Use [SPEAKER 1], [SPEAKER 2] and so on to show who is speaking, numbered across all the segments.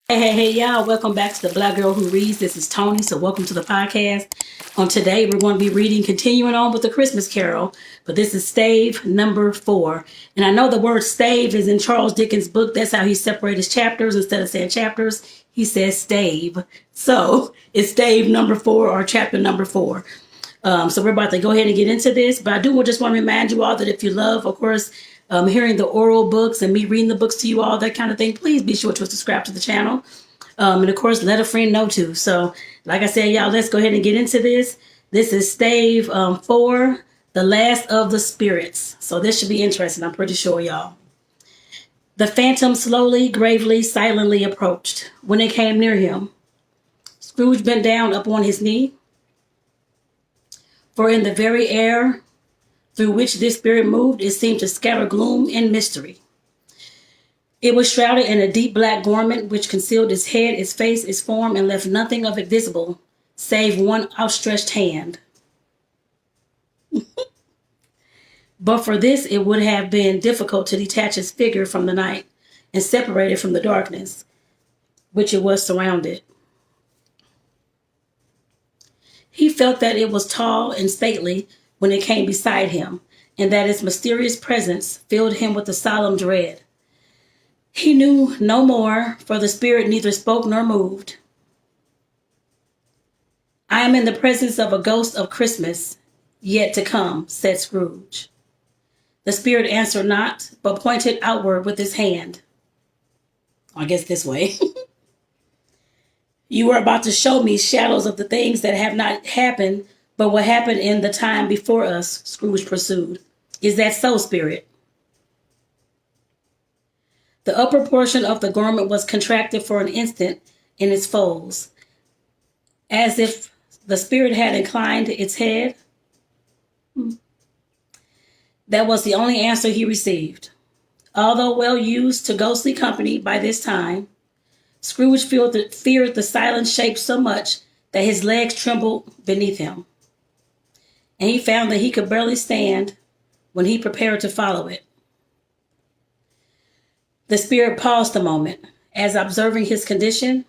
[SPEAKER 1] Hey, y'all. Welcome back to the Black Girl Who Reads. This is Tony. So, welcome to the podcast. On today, we're going to be reading, continuing on with the Christmas Carol, but this is stave number 4. And I know the word stave is in Charles Dickens' book. That's how he separates chapters. Instead of saying chapters, he says stave. So, it's stave number 4 or chapter number 4. So we're about to go ahead and get into this, but I do just want to remind you all that if you love, of course, hearing the oral books and me reading the books to you all, that kind of thing, please be sure to subscribe to the channel. And of course, let a friend know too. So like I said, y'all, let's go ahead and get into this. This is stave 4, the last of the spirits. So this should be interesting, I'm pretty sure, y'all. The phantom slowly, gravely, silently approached. When it came near him, Scrooge bent down upon his knee. For in the very air through which this spirit moved, it seemed to scatter gloom and mystery. It was shrouded in a deep black garment which concealed its head, its face, its form, and left nothing of it visible, save one outstretched hand. But for this, it would have been difficult to detach its figure from the night and separate it from the darkness which it was surrounded. He felt that it was tall and stately when it came beside him, and that its mysterious presence filled him with a solemn dread. He knew no more, for the spirit neither spoke nor moved. I am in the presence of a ghost of Christmas yet to come, said Scrooge. The spirit answered not, but pointed outward with his hand. I guess this way. You are about to show me shadows of the things that have not happened, but will happen in the time before us, Scrooge pursued. Is that so, spirit? The upper portion of the garment was contracted for an instant in its folds, as if the spirit had inclined its head. That was the only answer he received. Although well used to ghostly company by this time, Scrooge feared the silent shape so much that his legs trembled beneath him, and he found that he could barely stand when he prepared to follow it. The spirit paused a moment, as observing his condition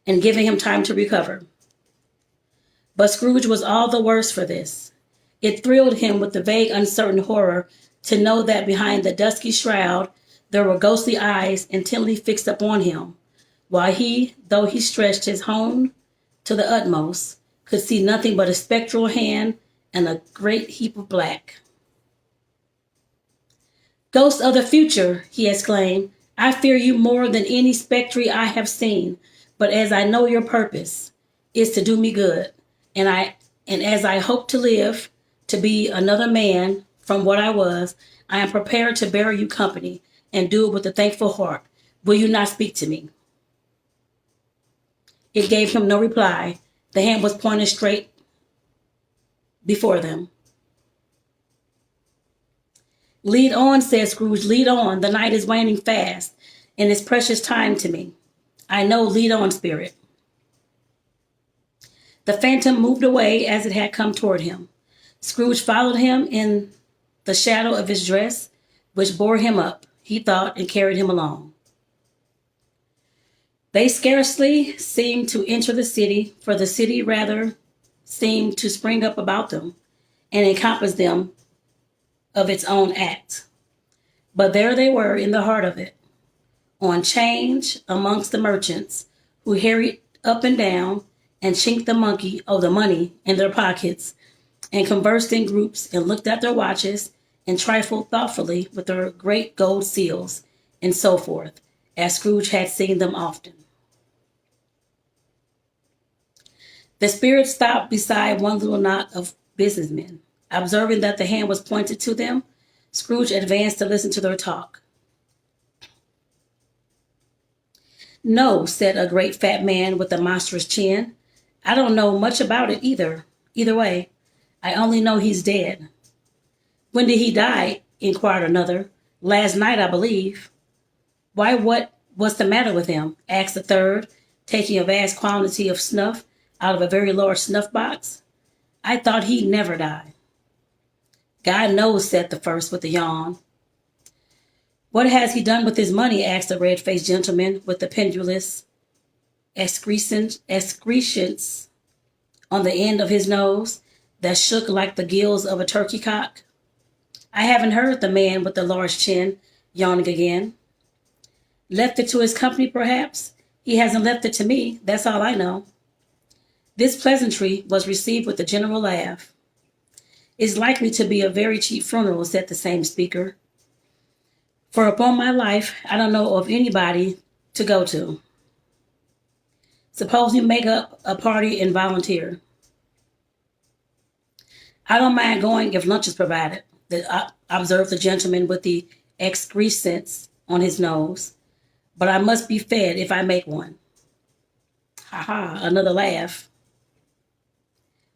[SPEAKER 1] and giving him time to recover. But Scrooge was all the worse for this. It thrilled him with the vague, uncertain horror to know that behind the dusky shroud there were ghostly eyes intently fixed upon him, while he, though he stretched his hone to the utmost, could see nothing but a spectral hand and a great heap of black. Ghost of the future, he exclaimed, I fear you more than any spectre I have seen, but as I know your purpose is to do me good, and as I hope to live to be another man from what I was, I am prepared to bear you company and do it with a thankful heart. Will you not speak to me? It gave him no reply. The hand was pointed straight before them. Lead on, said Scrooge, lead on. The night is waning fast, and it's precious time to me. I know, lead on, spirit. The phantom moved away as it had come toward him. Scrooge followed him in the shadow of his dress, which bore him up, he thought, and carried him along. They scarcely seemed to enter the city, for the city rather seemed to spring up about them and encompass them of its own act. But there they were in the heart of it, on change amongst the merchants who hurried up and down and chinked the money in their pockets and conversed in groups and looked at their watches and trifled thoughtfully with their great gold seals and so forth, as Scrooge had seen them often. The spirit stopped beside one little knot of businessmen. Observing that the hand was pointed to them, Scrooge advanced to listen to their talk. No, said a great fat man with a monstrous chin. I don't know much about it either. Either way, I only know he's dead. When did he die? Inquired another. Last night, I believe. Why, what's the matter with him? Asked a third, taking a vast quantity of snuff out of a very large snuff box. I thought he'd never die. God knows, said the first with a yawn. What has he done with his money? Asked the red-faced gentleman with the pendulous excrescence on the end of his nose that shook like the gills of a turkey cock. I haven't heard, the man with the large chin yawning again. Left it to his company, perhaps? He hasn't left it to me, that's all I know. This pleasantry was received with a general laugh. It's likely to be a very cheap funeral, said the same speaker. For upon my life, I don't know of anybody to go to. Suppose you make up a party and volunteer. I don't mind going if lunch is provided, observed the gentleman with the excrescence on his nose. But I must be fed if I make one. Ha ha, another laugh.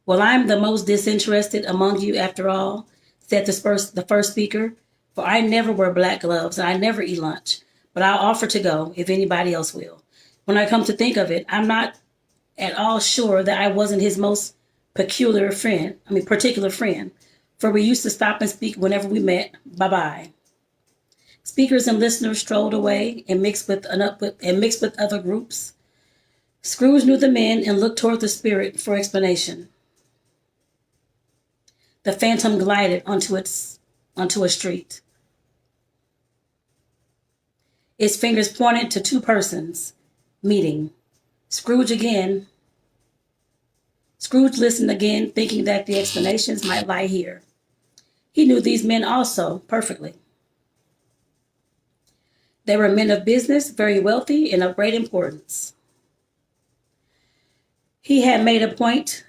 [SPEAKER 1] Well, I'm the most disinterested among you after all, said the first speaker, for I never wear black gloves and I never eat lunch, but I'll offer to go if anybody else will. When I come to think of it, I'm not at all sure that I wasn't his most particular friend, for we used to stop and speak whenever we met. Bye-bye. Speakers and listeners strolled away and mixed with other groups. Scrooge knew the men and looked toward the spirit for explanation. The phantom glided onto a street. Its fingers pointed to two persons meeting. Scrooge listened again, thinking that the explanations might lie here. He knew these men also perfectly. They were men of business, very wealthy and of great importance. He had made a point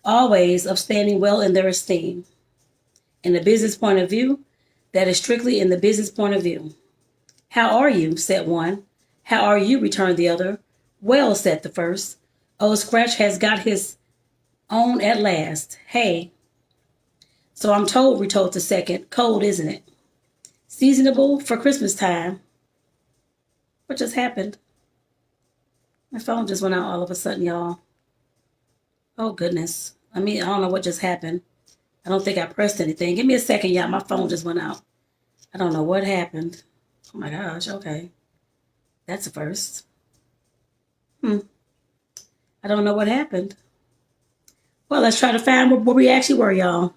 [SPEAKER 1] always of standing well in their esteem. In the business point of view, that is strictly in the business point of view. How are you? Said one. How are you? Returned the other. Well, said the first. Old Scratch has got his own at last. Hey. So I'm told, retold the second. Cold, isn't it? Seasonable for Christmas time. What just happened? My phone just went out all of a sudden, y'all. Oh, goodness. I don't know what just happened. I don't think I pressed anything. Give me a second, y'all. My phone just went out. I don't know what happened. Oh, my gosh. Okay. That's a first. I don't know what happened. Well, let's try to find where we actually were, y'all.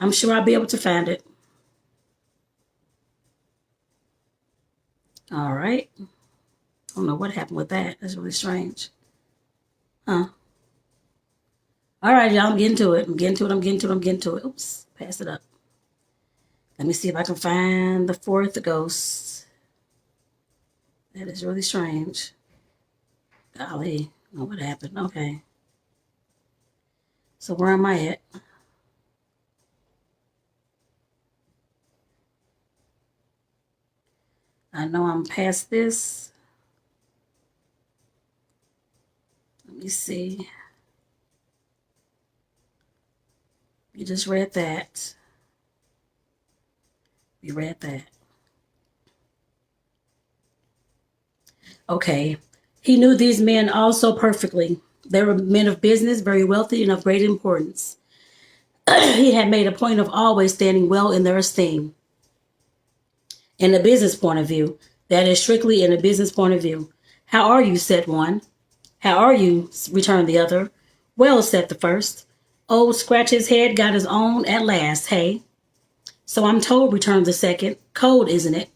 [SPEAKER 1] I'm sure I'll be able to find it. All right. I don't know what happened with that. That's really strange. All right, y'all. I'm getting to it. I'm getting to it. Oops. Pass it up. Let me see if I can find the fourth ghost. That is really strange. Golly. Oh, what happened? Okay. So where am I at? I know I'm past this. Let me see. You just read that. You read that. Okay. He knew these men also perfectly. They were men of business, very wealthy and of great importance. He had made a point of always standing well in their esteem. In a business point of view, that is strictly in a business point of view. How are you? Said one. How are you? Returned the other. Well, said the first. Old Scratch's head got his own at last, hey? So I'm told, returned the second. Cold, isn't it?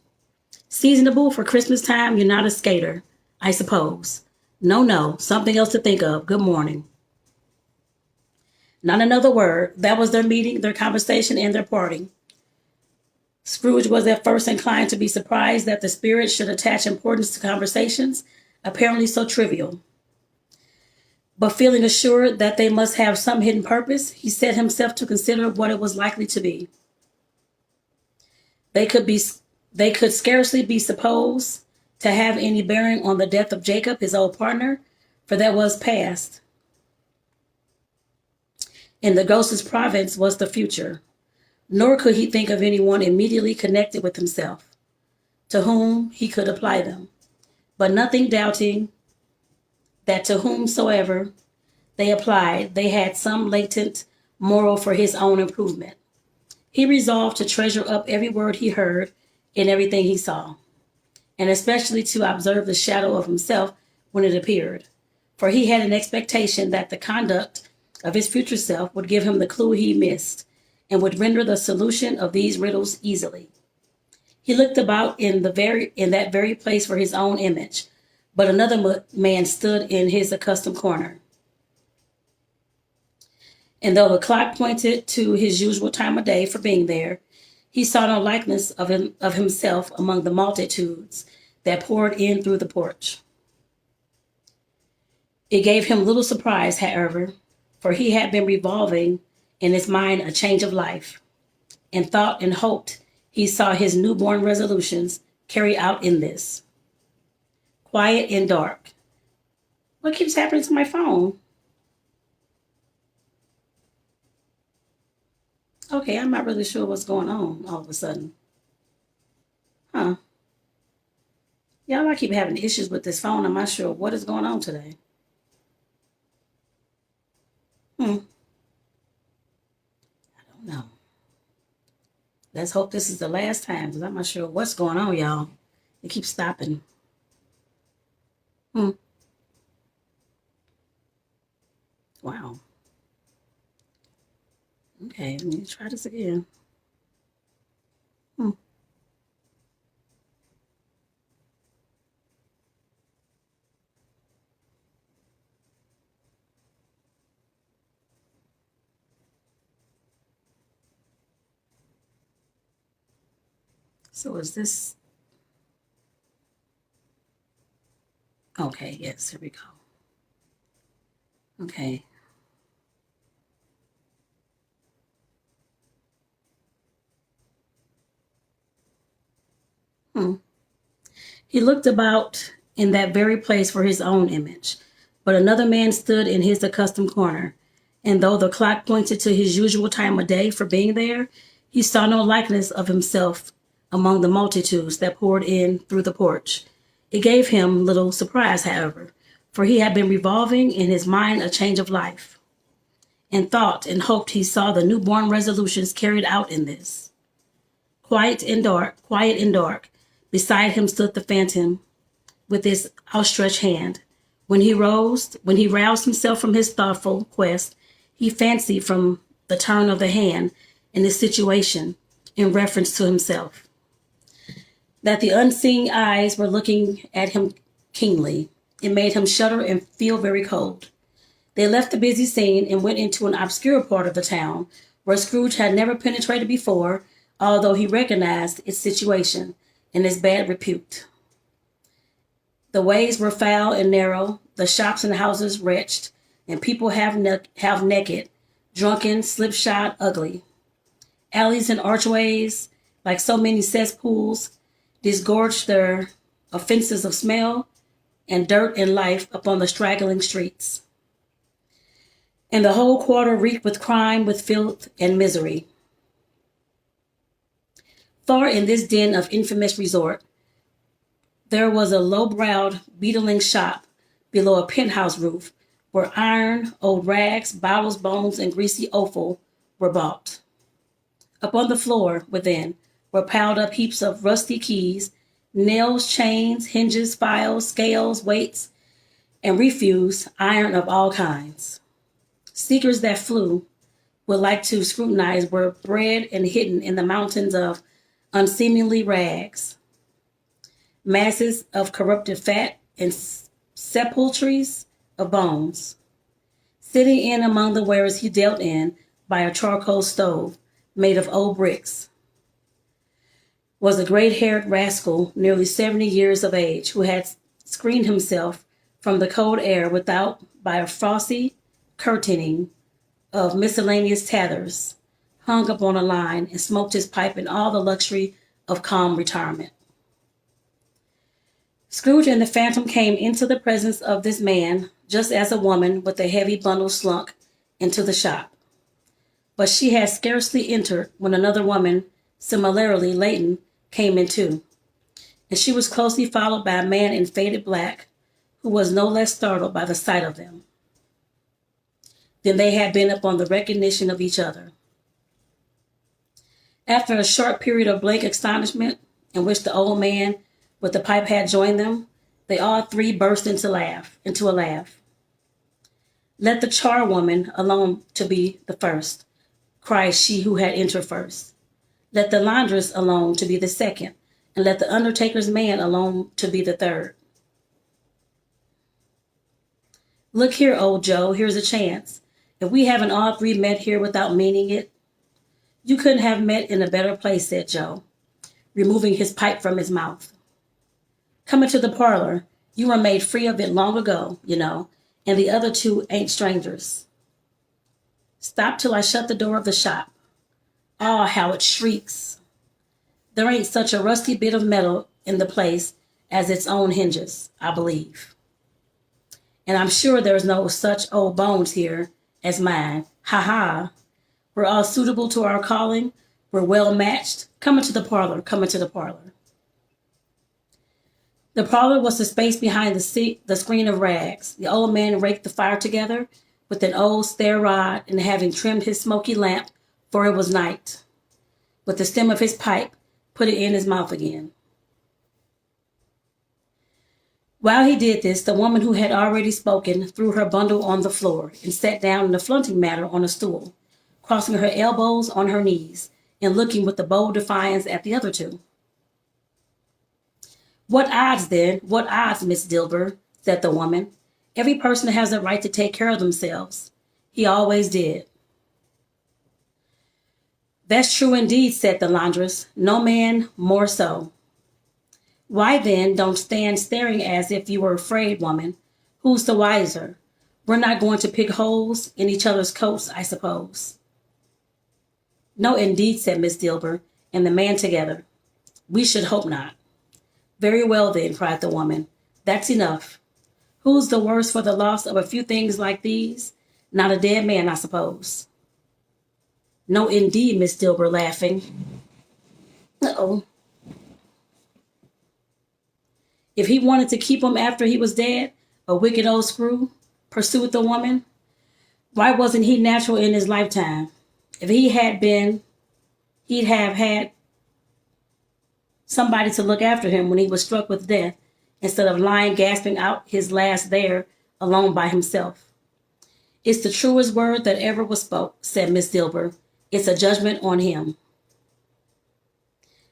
[SPEAKER 1] Seasonable for Christmas time, you're not a skater, I suppose. No, something else to think of. Good morning. Not another word. That was their meeting, their conversation, and their parting. Scrooge was at first inclined to be surprised that the spirit should attach importance to conversations apparently so trivial. But feeling assured that they must have some hidden purpose, he set himself to consider what it was likely to be. They could scarcely be supposed to have any bearing on the death of Jacob, his old partner, for that was past. In the ghost's province was the future, nor could he think of anyone immediately connected with himself, to whom he could apply them, but nothing doubting that to whomsoever they applied, they had some latent moral for his own improvement. He resolved to treasure up every word he heard in everything he saw, and especially to observe the shadow of himself when it appeared. For he had an expectation that the conduct of his future self would give him the clue he missed and would render the solution of these riddles easily. He looked about in that very place for his own image, but another man stood in his accustomed corner. And though the clock pointed to his usual time of day for being there, he saw no likeness of himself among the multitudes that poured in through the porch. It gave him little surprise, however, for he had been revolving in his mind a change of life, and thought and hoped he saw his newborn resolutions carried out in this. Quiet and dark. What keeps happening to my phone? Okay, I'm not really sure what's going on all of a sudden. Huh. Y'all, I keep having issues with this phone. I'm not sure what is going on today. I don't know. Let's hope this is the last time, because I'm not sure what's going on, y'all. It keeps stopping. Wow. Okay, let me try this again. So is this... Okay, yes, here we go. Okay. He looked about in that very place for his own image, but another man stood in his accustomed corner, and though the clock pointed to his usual time of day for being there, he saw no likeness of himself among the multitudes that poured in through the porch. It gave him little surprise, however, for he had been revolving in his mind a change of life, and thought and hoped he saw the newborn resolutions carried out in this. Quiet and dark, beside him stood the phantom with his outstretched hand. When he roused himself from his thoughtful quest, he fancied from the turn of the hand in his situation, in reference to himself, that the unseen eyes were looking at him keenly. It made him shudder and feel very cold. They left the busy scene and went into an obscure part of the town where Scrooge had never penetrated before, although he recognized its situation and its bad repute. The ways were foul and narrow, the shops and houses wretched, and people half naked, drunken, slipshod, ugly. Alleys and archways, like so many cesspools, disgorged their offences of smell and dirt and life upon the straggling streets. And the whole quarter reeked with crime, with filth and misery. Far in this den of infamous resort, there was a low-browed, beetling shop below a penthouse roof where iron, old rags, bottles, bones, and greasy offal were bought. Upon the floor within were piled up heaps of rusty keys, nails, chains, hinges, files, scales, weights, and refuse iron of all kinds. Seekers that flew would like to scrutinize were bred and hidden in the mountains of unseemly rags, masses of corrupted fat, and sepulchres of bones. Sitting in among the wares he dealt in by a charcoal stove made of old bricks was a gray-haired rascal nearly 70 years of age who had screened himself from the cold air without by a frosty curtaining of miscellaneous tatters, hung up on a line, and smoked his pipe in all the luxury of calm retirement. Scrooge and the Phantom came into the presence of this man just as a woman with a heavy bundle slunk into the shop. But she had scarcely entered when another woman, similarly laden, came in too, and she was closely followed by a man in faded black who was no less startled by the sight of them than they had been upon the recognition of each other. After a short period of blank astonishment in which the old man with the pipe had joined them, they all three burst into a laugh. Let the charwoman alone to be the first, cried she who had entered first. Let the laundress alone to be the second, and let the undertaker's man alone to be the third. Look here, old Joe, here's a chance. If we haven't all three met here without meaning it. You couldn't have met in a better place, said Joe, removing his pipe from his mouth. Come into the parlor. You were made free of it long ago, you know, and the other two ain't strangers. Stop till I shut the door of the shop. Ah, how it shrieks. There ain't such a rusty bit of metal in the place as its own hinges, I believe. And I'm sure there's no such old bones here as mine. Ha ha. We're all suitable to our calling. We're well matched. Come into the parlor. Come into the parlor. The parlor was the space behind the screen of rags. The old man raked the fire together with an old stair rod, and having trimmed his smoky lamp, for it was night, with the stem of his pipe, put it in his mouth again. While he did this, the woman who had already spoken threw her bundle on the floor and sat down in a flaunting manner on a stool, crossing her elbows on her knees and looking with a bold defiance at the other two. What odds, then? What odds, Miss Dilber? Said the woman. Every person has a right to take care of themselves. He always did. That's true indeed, said the laundress. No man more so. Why then don't stand staring as if you were afraid, woman? Who's the wiser? We're not going to pick holes in each other's coats, I suppose. No, indeed, said Miss Dilber and the man together. We should hope not. Very well, then, cried the woman. That's enough. Who's the worse for the loss of a few things like these? Not a dead man, I suppose. No, indeed, Miss Dilber, laughing. Uh-oh. If he wanted to keep him after he was dead, a wicked old screw, pursued the woman, why wasn't he natural in his lifetime? If he had been, he'd have had somebody to look after him when he was struck with death, instead of lying gasping out his last there alone by himself. It's the truest word that ever was spoke, said Miss Dilber. It's a judgment on him.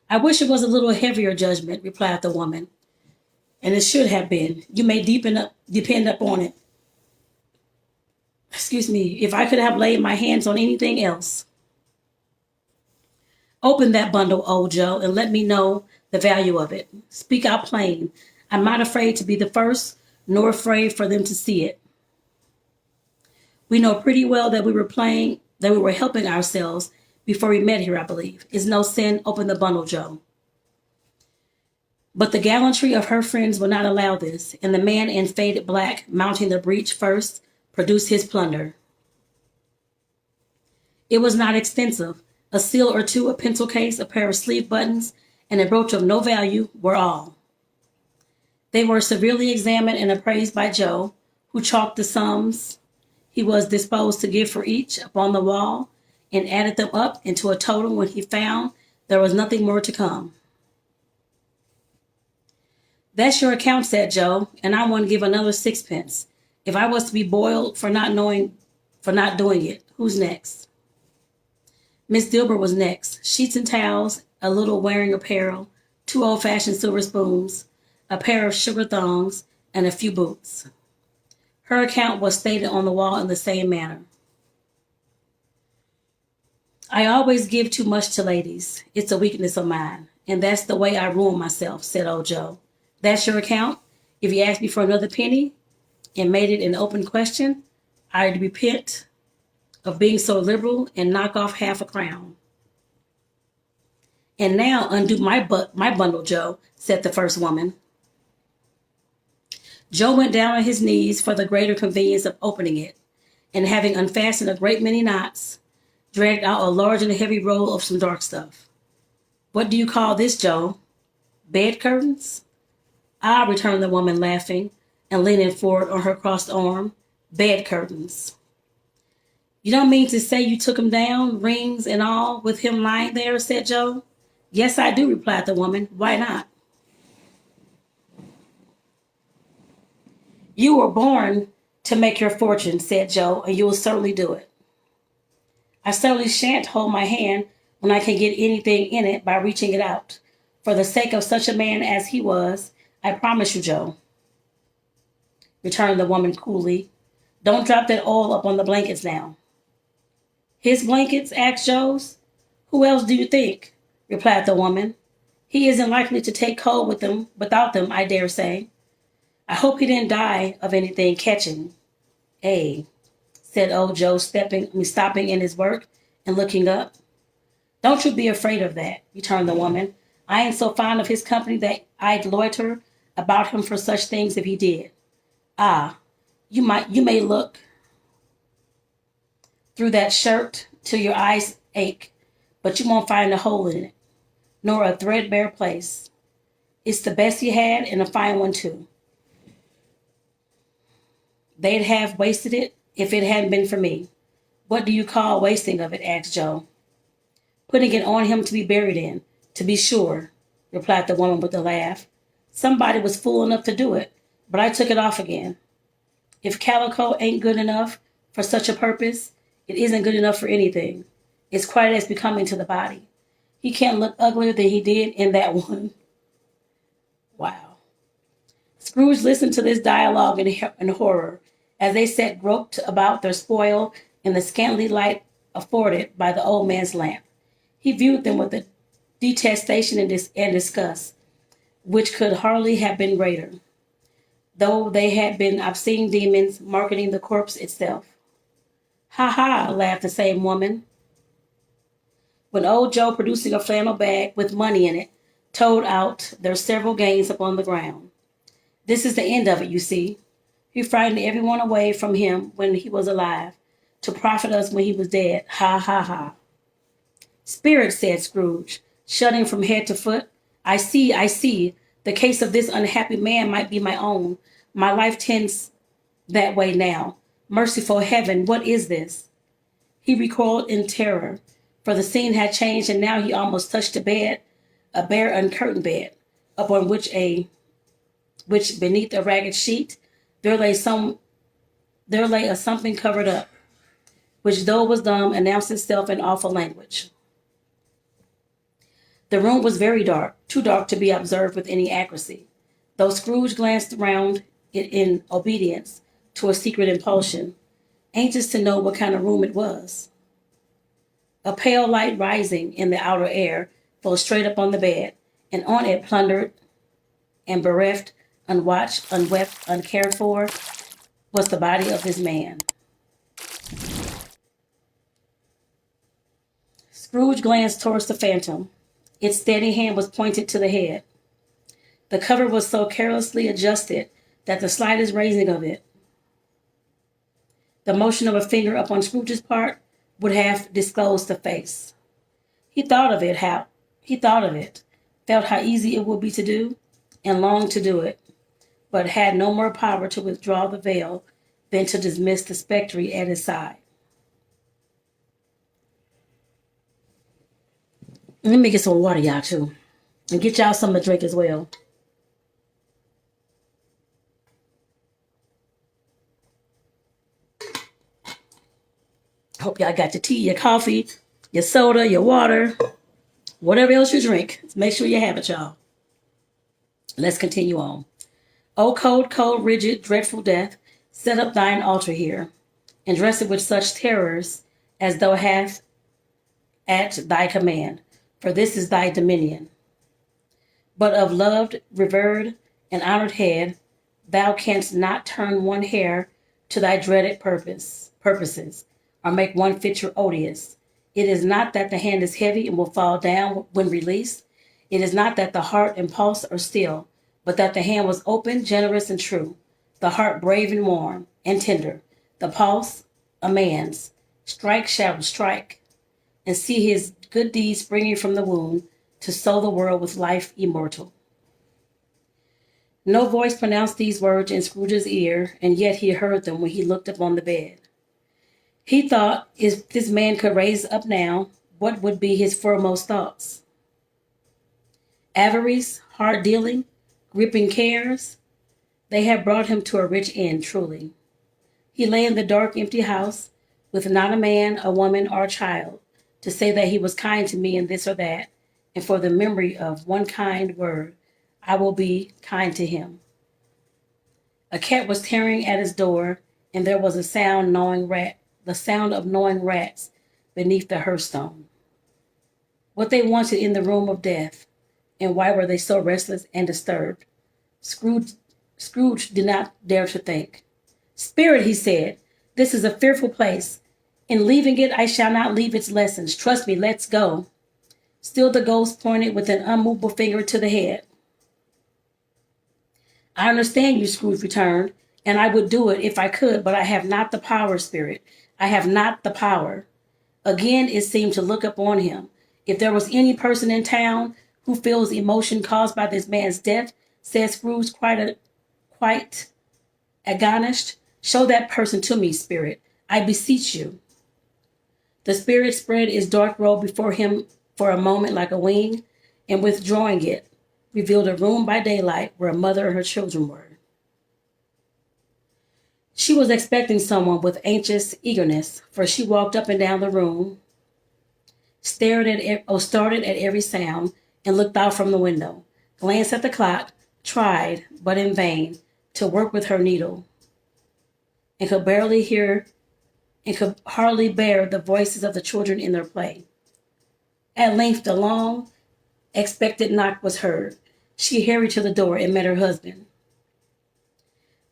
[SPEAKER 1] I wish it was a little heavier judgment, replied the woman. And it should have been. You may depend upon it. Excuse me, if I could have laid my hands on anything else. Open that bundle, old Joe, and let me know the value of it. Speak out plain. I'm not afraid to be the first, nor afraid for them to see it. We know pretty well that we were helping ourselves before we met here, I believe. It's no sin. Open the bundle, Joe. But the gallantry of her friends would not allow this, and the man in faded black, mounting the breech first, produced his plunder. It was not extensive. A seal or two, a pencil case, a pair of sleeve buttons, and a brooch of no value were all. They were severely examined and appraised by Joe, who chalked the sums he was disposed to give for each upon the wall and added them up into a total when he found there was nothing more to come. That's your account, said Joe, and I want to give another 6pence. If I was to be boiled for not doing it, who's next? Miss Dilber was next. Sheets and towels, a little wearing apparel, 2 old-fashioned silver spoons, a pair of sugar thongs, and a few boots. Her account was stated on the wall in the same manner. I always give too much to ladies. It's a weakness of mine, and that's the way I ruin myself, said old Joe. That's your account? If you asked me for another penny and made it an open question, I'd repent of being so liberal and knock off half a crown. And now undo my bundle, Joe, said the first woman. Joe went down on his knees for the greater convenience of opening it, and having unfastened a great many knots, dragged out a large and heavy roll of some dark stuff. What do you call this, Joe? Bed curtains? Ah, returned the woman, laughing and leaning forward on her crossed arm. Bed curtains. You don't mean to say you took him down, rings and all, with him lying there, said Joe. Yes, I do, replied the woman. Why not? You were born to make your fortune, said Joe, and you will certainly do it. I certainly shan't hold my hand when I can get anything in it by reaching it out. For the sake of such a man as he was, I promise you, Joe, returned the woman coolly. Don't drop that oil up on the blankets now. His blankets? Asked Joe's. Who else do you think? Replied the woman. He isn't likely to take cold without them, I dare say. I hope he didn't die of anything catching. Eh, said old Joe, stopping in his work and looking up. Don't you be afraid of that, returned the woman. I ain't so fond of his company that I'd loiter about him for such things if he did. Ah, you may look through that shirt till your eyes ache, but you won't find a hole in it, nor a threadbare place. It's the best he had, and a fine one too. They'd have wasted it if it hadn't been for me. What do you call wasting of it? Asked Joe. Putting it on him to be buried in, to be sure, replied the woman with a laugh. Somebody was fool enough to do it, but I took it off again. If calico ain't good enough for such a purpose, it isn't good enough for anything. It's quite as becoming to the body. He can't look uglier than he did in that one. Wow. Scrooge listened to this dialogue in horror as they sat groped about their spoil in the scanty light afforded by the old man's lamp. He viewed them with a detestation and disgust, which could hardly have been greater, though they had been obscene demons marketing the corpse itself. Ha ha, laughed the same woman, when old Joe, producing a flannel bag with money in it, told out their several gains upon the ground. This is the end of it, you see. He frightened everyone away from him when he was alive, to profit us when he was dead. Ha ha ha. Spirit, said Scrooge, shuddering from head to foot. I see, I see. The case of this unhappy man might be my own. My life tends that way now. Merciful heaven, what is this? He recoiled in terror, for the scene had changed, and now he almost touched a bed, a bare uncurtained bed, upon which beneath a ragged sheet there lay a something covered up, which though it was dumb, announced itself in awful language. The room was very dark, too dark to be observed with any accuracy, though Scrooge glanced round it in obedience to a secret impulsion, anxious to know what kind of room it was. A pale light rising in the outer air fell straight upon the bed, and on it, plundered and bereft, unwatched, unwept, uncared for, was the body of this man. Scrooge glanced towards the phantom. Its steady hand was pointed to the head. The cover was so carelessly adjusted that the slightest raising of it, the motion of a finger upon Scrooge's part, would have disclosed the face. He thought of it, felt how easy it would be to do, and longed to do it, but had no more power to withdraw the veil than to dismiss the spectre at his side. Let me get some water, y'all, too. And get y'all something to drink as well. Hope y'all got your tea, your coffee, your soda, your water, whatever else you drink. Make sure you have it, y'all. Let's continue on. O cold, cold, rigid, dreadful death, set up thine altar here, and dress it with such terrors as thou hast at thy command, for this is thy dominion. But of loved, revered, and honored head, thou canst not turn one hair to thy dreaded purposes, or make one feature odious. It is not that the hand is heavy and will fall down when released. It is not that the heart and pulse are still, but that the hand was open, generous, and true, the heart brave and warm and tender, the pulse a man's. Strike shall strike, and see his good deeds springing from the wound to sow the world with life immortal. No voice pronounced these words in Scrooge's ear, and yet he heard them when he looked upon the bed. He thought, if this man could raise up now, what would be his foremost thoughts? Avarice, hard dealing, gripping cares, they had brought him to a rich end, truly. He lay in the dark, empty house with not a man, a woman, or a child to say that he was kind to me in this or that, and for the memory of one kind word, I will be kind to him. A cat was tearing at his door, and there was the sound of gnawing rats beneath the hearthstone. What they wanted in the room of death, and why were they so restless and disturbed? Scrooge did not dare to think. Spirit, he said, this is a fearful place. In leaving it, I shall not leave its lessons. Trust me, let's go. Still the ghost pointed with an unmovable finger to the head. I understand you, Scrooge returned, and I would do it if I could, but I have not the power, Spirit. I have not the power. Again, it seemed to look upon him. If there was any person in town who feels emotion caused by this man's death, said Scrooge, quite agonished, show that person to me, Spirit. I beseech you. The Spirit spread its dark robe before him for a moment like a wing, and withdrawing it, revealed a room by daylight where a mother and her children were. She was expecting someone with anxious eagerness, for she walked up and down the room, started at every sound, and looked out from the window, glanced at the clock, tried, but in vain, to work with her needle, and could hardly bear the voices of the children in their play. At length, the long expected knock was heard. She hurried to the door and met her husband,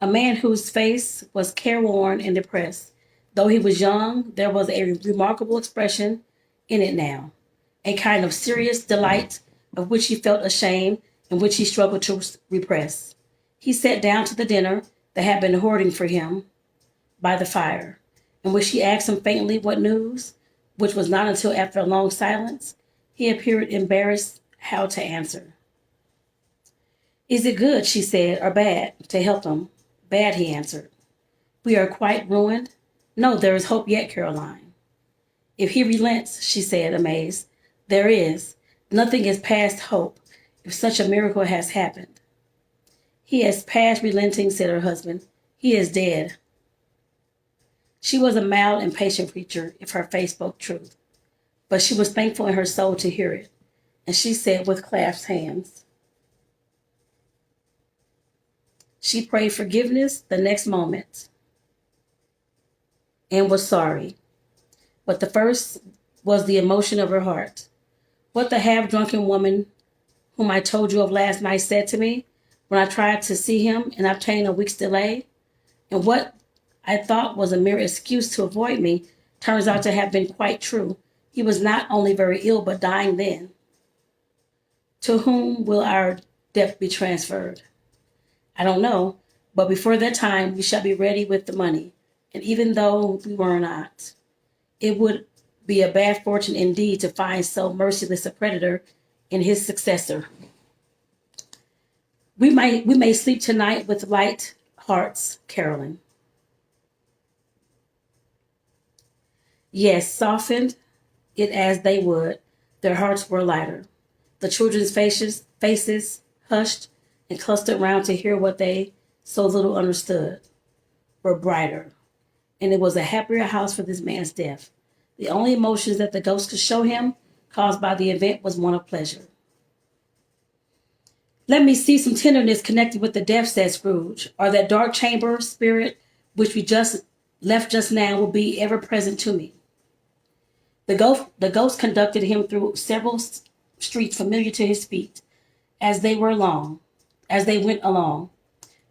[SPEAKER 1] a man whose face was careworn and depressed. Though he was young, there was a remarkable expression in it now, a kind of serious delight of which he felt ashamed and which he struggled to repress. He sat down to the dinner that had been hoarding for him by the fire, in which she asked him faintly what news, which was not until after a long silence he appeared embarrassed how to answer. Is it good, she said, or bad, to help them? Bad, he answered. We are quite ruined? No, there is hope yet, Caroline. If he relents, she said, amazed, there is. Nothing is past hope, if such a miracle has happened. He has past relenting, said her husband. He is dead. She was a mild and patient creature, if her face spoke truth. But she was thankful in her soul to hear it, and she said with clasped hands. She prayed forgiveness the next moment and was sorry. But the first was the emotion of her heart. What the half-drunken woman whom I told you of last night said to me when I tried to see him and obtain a week's delay, and what I thought was a mere excuse to avoid me, turns out to have been quite true. He was not only very ill, but dying then. To whom will our debt be transferred? I don't know, but before that time we shall be ready with the money, and even though we were not, it would be a bad fortune indeed to find so merciless a creditor in his successor. We may sleep tonight with light hearts, Carolyn. Yes, softened it as they would, their hearts were lighter. The children's faces hushed and clustered round to hear what they so little understood, were brighter. And it was a happier house for this man's death. The only emotions that the ghost could show him, caused by the event, was one of pleasure. Let me see some tenderness connected with the death, said Scrooge, or that dark chamber spirit which we just left just now will be ever present to me. The ghost conducted him through several streets familiar to his feet as they went along.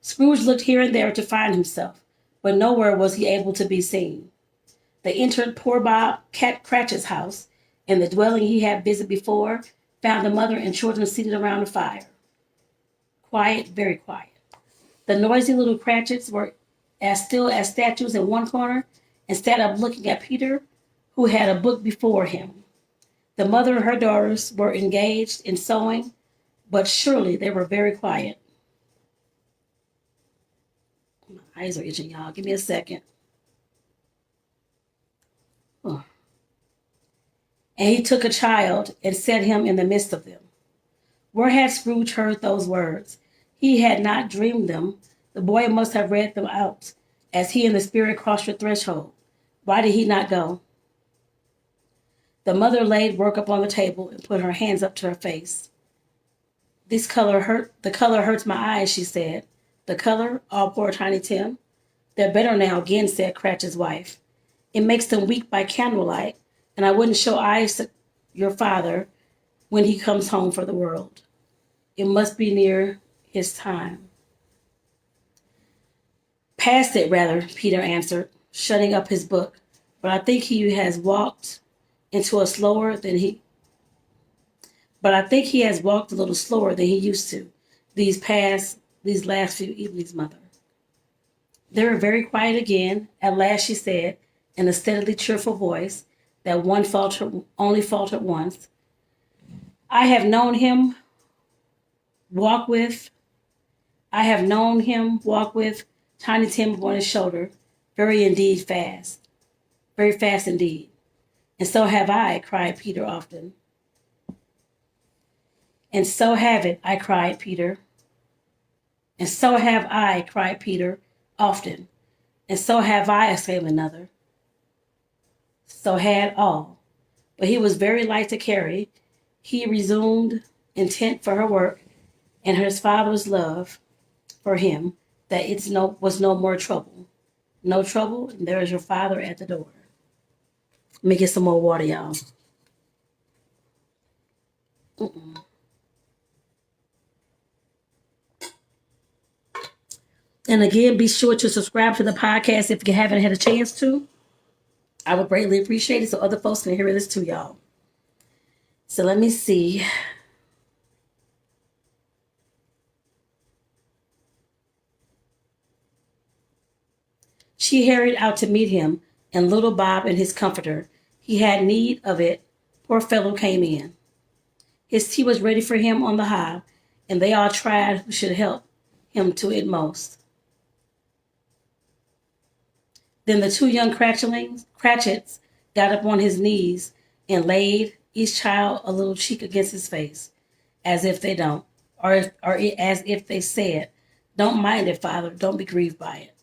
[SPEAKER 1] Scrooge looked here and there to find himself, but nowhere was he able to be seen. They entered poor Bob Cratchit's house, and the dwelling he had visited before found the mother and children seated around the fire. Quiet, very quiet. The noisy little Cratchits were as still as statues in one corner and sat up looking at Peter, who had a book before him. The mother and her daughters were engaged in sewing, but surely they were very quiet. My eyes are itching, y'all. Give me a second. Oh. And he took a child and set him in the midst of them. Where had Scrooge heard those words? He had not dreamed them. The boy must have read them out as he and the spirit crossed the threshold. Why did he not go? The mother laid work upon the table and put her hands up to her face. The color hurts my eyes, she said. The color? Oh, poor Tiny Tim. They're better now again, said Cratchit's wife. It makes them weak by candlelight, and I wouldn't show eyes to your father when he comes home for the world. It must be near his time. Past it, rather, Peter answered, shutting up his book. But I think he has walked into a slower than he but I think he has walked a little slower than he used to these last few evenings, Mother. They were very quiet again. At last she said, in a steadily cheerful voice that only faltered once, I have known him walk with Tiny Tim upon his shoulder, very fast indeed. And so have I, cried Peter often. And so have it, I cried Peter. And so have I, cried Peter, often. And so have I, exclaimed another. So had all. But he was very light to carry. He resumed, intent for her work, and his father's love for him, that was no more trouble. No trouble, and there is your father at the door. Let me get some more water, y'all. And again, be sure to subscribe to the podcast if you haven't had a chance to. I would greatly appreciate it so other folks can hear this too, y'all. So let me see. She hurried out to meet him, and little Bob and his comforter. He had need of it. Poor fellow came in. His tea was ready for him on the hob, and they all tried who should help him to it most. Then the two young Cratchits got up on his knees and laid each child a little cheek against his face, as if they don't, or as if they said, don't mind it, Father, don't be grieved by it.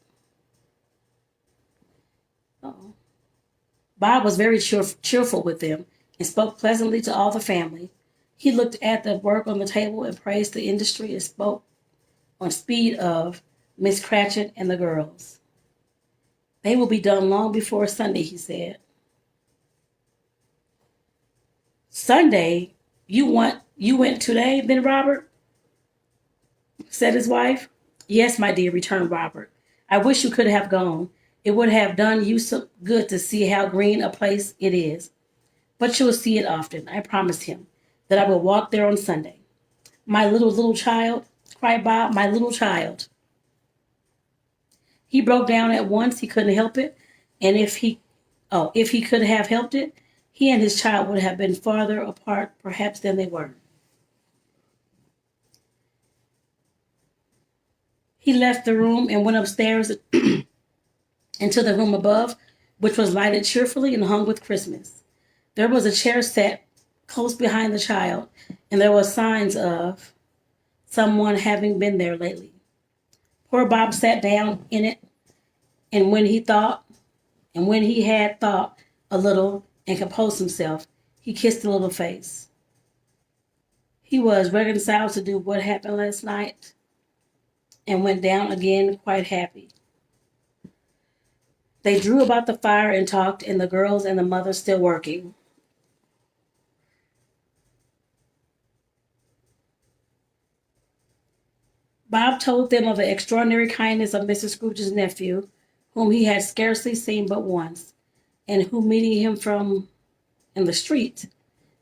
[SPEAKER 1] Uh-oh. Bob was very cheerful with them and spoke pleasantly to all the family. He looked at the work on the table and praised the industry and spoke on speed of Miss Cratchit and the girls. They will be done long before Sunday, he said. Sunday? You went today, then, Robert? Said his wife. Yes, my dear, returned Robert. I wish you could have gone. It would have done you some good to see how green a place it is. But you will see it often. I promised him that I will walk there on Sunday. My little child, cried Bob, my little child. He broke down at once. He couldn't help it. And if he could have helped it, he and his child would have been farther apart, perhaps, than they were. He left the room and went upstairs into the room above, which was lighted cheerfully and hung with Christmas. There was a chair set close behind the child, and there were signs of someone having been there lately. Poor Bob sat down in it, and when he had thought a little and composed himself, he kissed the little face. He was reconciled to do what happened last night and went down again quite happy. They drew about the fire and talked, and the girls and the mother still working. Bob told them of the extraordinary kindness of Mr. Scrooge's nephew, whom he had scarcely seen but once, and who, meeting him in the street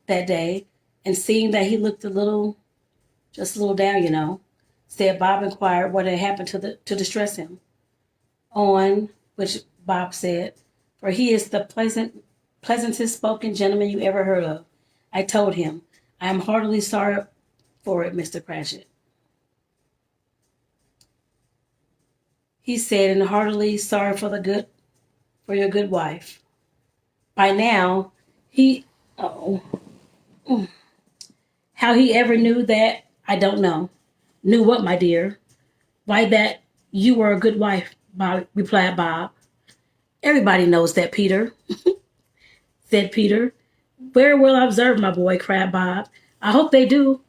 [SPEAKER 1] that day, and seeing that he looked just a little down, said Bob inquired what had happened to distress him. On which Bob said, for he is the pleasantest spoken gentleman you ever heard of. I told him, I am heartily sorry for it, Mr. Cratchit. He said, and heartily sorry for your good wife. By now, he How he ever knew that, I don't know. Knew what, my dear? Why, that you were a good wife, Bob, replied Bob. Everybody knows that, Peter, said Peter. Very well observed, my boy, cried Bob. I hope they do.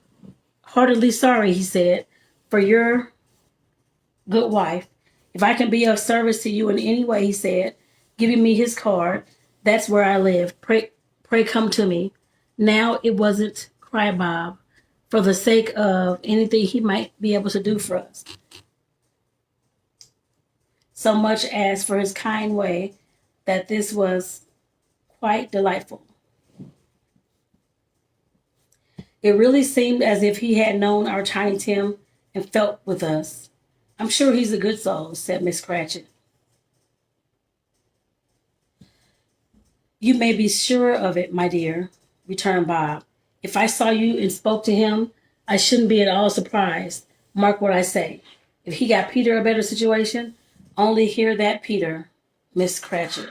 [SPEAKER 1] Heartily sorry, he said, for your good wife. If I can be of service to you in any way, he said, giving me his card. That's where I live. Pray come to me. Now it wasn't, cried Bob, for the sake of anything he might be able to do for us, so much as for his kind way, that this was quite delightful. It really seemed as if he had known our Tiny Tim and felt with us. I'm sure he's a good soul, said Miss Cratchit. You may be sure of it, my dear, returned Bob. If I saw you and spoke to him, I shouldn't be at all surprised. Mark what I say. If he got Peter a better situation, only hear that, Peter, Miss Cratchit.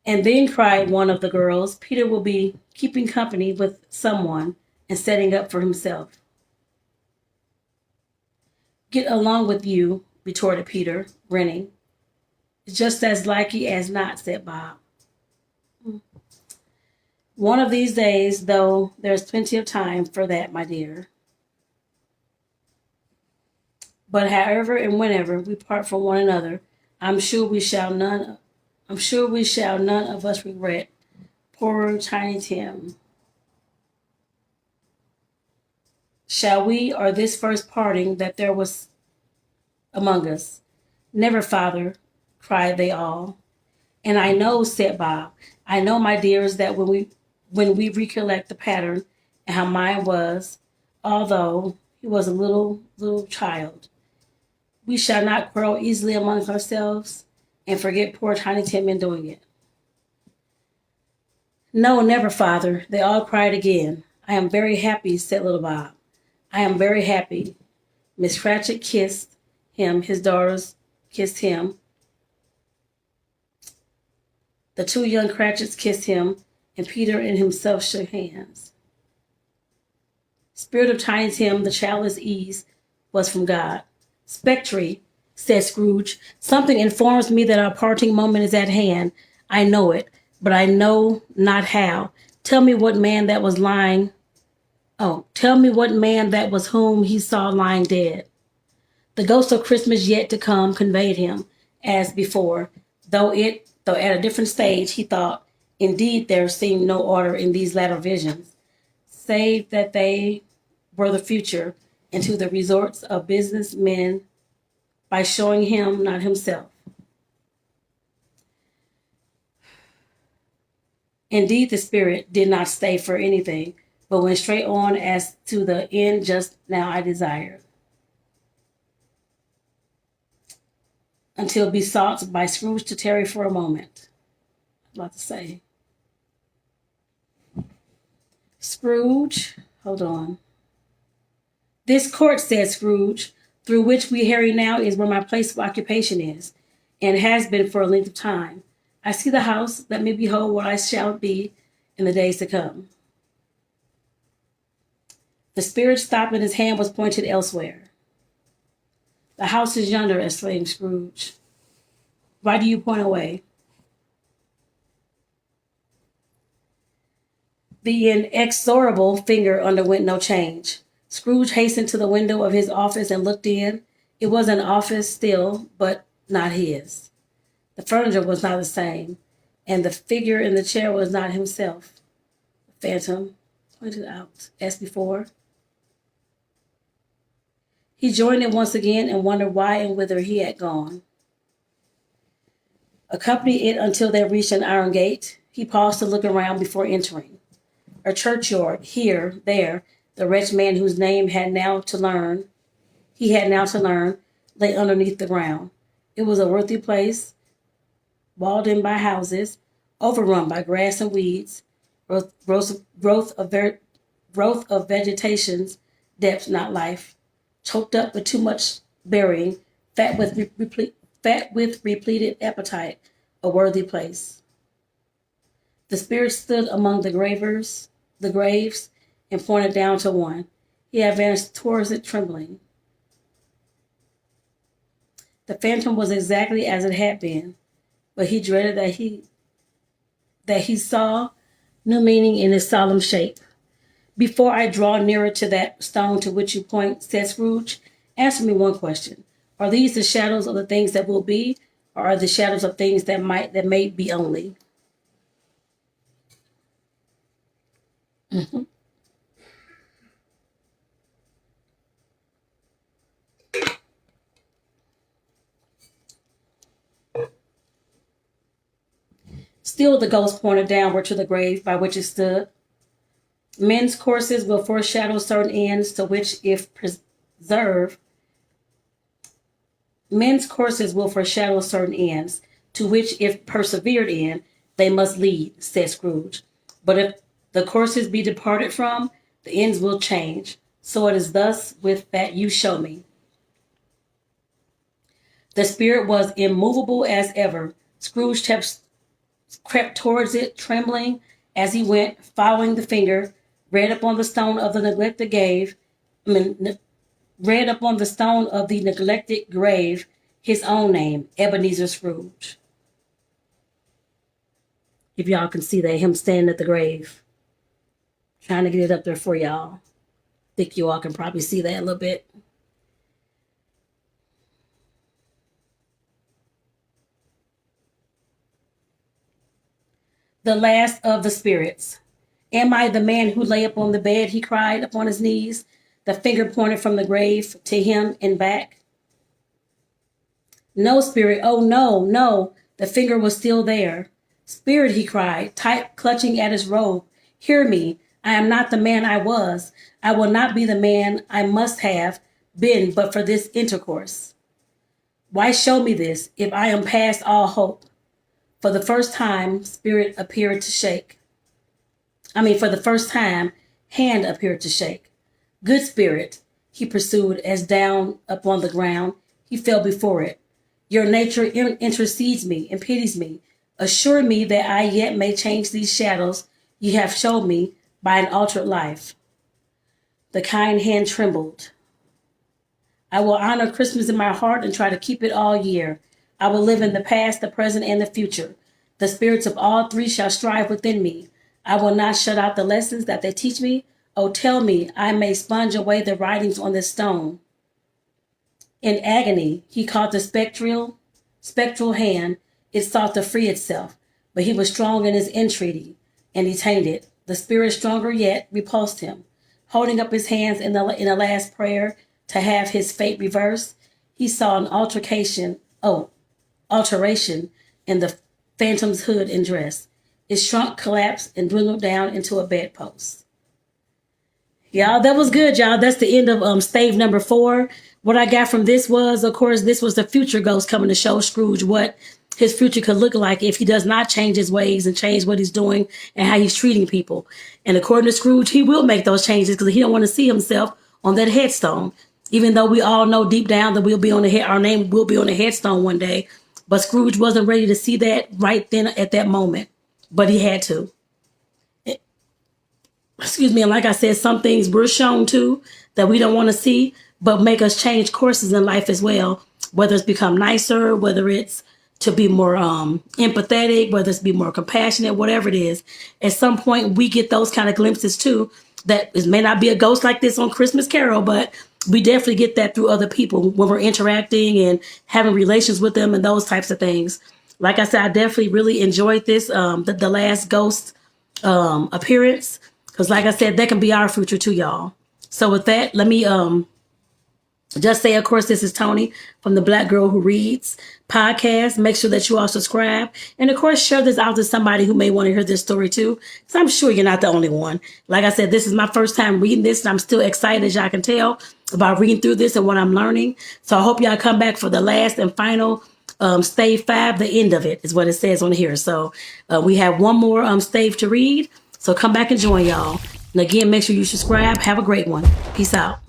[SPEAKER 1] And then, cried one of the girls, Peter will be keeping company with someone and setting up for himself. Get along with you, retorted Peter, grinning. It's just as likely as not, said Bob. One of these days, though, there's plenty of time for that, my dear. But however and whenever we part from one another, I'm sure we shall none of us regret poor Tiny Tim. Shall we, or this first parting that there was among us? Never, father, cried they all. And I know, said Bob, I know, my dears, that when we recollect the pattern and how mine was, although he was a little child, we shall not quarrel easily among ourselves and forget poor Tiny Tim in doing it. No, never, father, they all cried again. I am very happy, said little Bob. I am very happy. Miss Cratchit kissed him, his daughters kissed him. The two young Cratchits kissed him, and Peter and himself shook hands. Spirit of Tiny Tim, the childless ease was from God. Spectre, said Scrooge, something informs me that our parting moment is at hand. I know it, but I know not how. Tell me what man that was whom he saw lying dead. The ghost of Christmas yet to come conveyed him, as before, though at a different stage, he thought, indeed there seemed no order in these latter visions, save that they were the future, and to the resorts of business men by showing him not himself. Indeed, the spirit did not stay for anything, but went straight on as to the end just now I desired, until besought by Scrooge to tarry for a moment. I'd like to say, Scrooge, hold on. This court, said Scrooge, through which we hurry now is where my place of occupation is, and has been for a length of time. I see the house. Let me behold what I shall be in the days to come. The spirit stopped and his hand was pointed elsewhere. The house is yonder, exclaimed Scrooge. Why do you point away? The inexorable finger underwent no change. Scrooge hastened to the window of his office and looked in. It was an office still, but not his. The furniture was not the same, and the figure in the chair was not himself. The phantom pointed out, as before. He joined it once again and wondered why and whither he had gone. Accompanied it until they reached an iron gate. He paused to look around before entering. A churchyard, here, there, the wretched man whose name he had now to learn, lay underneath the ground. It was a worthy place, walled in by houses, overrun by grass and weeds, growth of vegetation's depth, not life, choked up with too much burying, fat with repleted appetite, a worthy place. The spirit stood among the graves, and pointed down to one. He advanced towards it, trembling. The phantom was exactly as it had been, but he dreaded that he saw new meaning in its solemn shape. Before I draw nearer to that stone to which you point, said Scrooge, answer me one question. Are these the shadows of the things that will be, or are the shadows of things that may be only? Mm-hmm. Still the ghost pointed downward to the grave by which it stood. Men's courses will foreshadow certain ends to which, if preserved, men's courses will foreshadow certain ends to which, if persevered in, they must lead, said Scrooge. But if the courses be departed from, the ends will change. So it is thus with that you show me. The spirit was immovable as ever. Scrooge crept towards it, trembling as he went, following the finger, read upon the stone of the neglected grave his own name, Ebenezer Scrooge. If y'all can see that, him standing at the grave. Trying to get it up there for y'all. Think you all can probably see that a little bit. The last of the spirits. Am I the man who lay upon the bed? He cried upon his knees, the finger pointed from the grave to him and back. No, spirit, oh no, no, the finger was still there. Spirit, he cried, tight clutching at his robe, hear me, I am not the man I was. I will not be the man I must have been but for this intercourse. Why show me this if I am past all hope? For the first time, spirit appeared to shake. For the first time, hand appeared to shake. Good spirit, he pursued, as down upon the ground he fell before it. Your nature intercedes me and pities me. Assure me that I yet may change these shadows you have showed me by an altered life. The kind hand trembled. I will honor Christmas in my heart and try to keep it all year. I will live in the past, the present, and the future. The spirits of all three shall strive within me. I will not shut out the lessons that they teach me. Oh, tell me, I may sponge away the writings on this stone. In agony, he caught the spectral hand. It sought to free itself, but he was strong in his entreaty and detained it. The spirit, stronger yet, repulsed him. Holding up his hands in a last prayer to have his fate reversed, he saw an alteration in the phantom's hood and dress. It shrunk, collapsed, and dwindled down into a bedpost. Y'all, that was good, y'all. That's the end of stave number 4. What I got from this was, of course, this was the future ghost coming to show Scrooge what his future could look like if he does not change his ways and change what he's doing and how he's treating people. And according to Scrooge, he will make those changes because he don't want to see himself on that headstone. Even though we all know deep down that our name will be on the headstone one day. But Scrooge wasn't ready to see that right then at that moment. But he had to. Excuse me. And like I said, some things we're shown too that we don't want to see, but make us change courses in life as well. Whether it's become nicer, whether it's to be more empathetic, whether it's be more compassionate, whatever it is. At some point, we get those kind of glimpses too. That it may not be a ghost like this on Christmas Carol, but we definitely get that through other people when we're interacting and having relations with them and those types of things. Like I said, I definitely really enjoyed this, the last ghost appearance. Because like I said, that can be our future too, y'all. So with that, let me just say, of course, this is Tony from the Black Girl Who Reads podcast. Make sure that you all subscribe. And of course, share this out to somebody who may want to hear this story too. Because I'm sure you're not the only one. Like I said, this is my first time reading this. And I'm still excited, as y'all can tell, about reading through this and what I'm learning. So I hope y'all come back for the last and final stave 5. The end of it is what it says on here. So we have one more stave to read. So come back and join y'all. And again, make sure you subscribe. Have a great one. Peace out.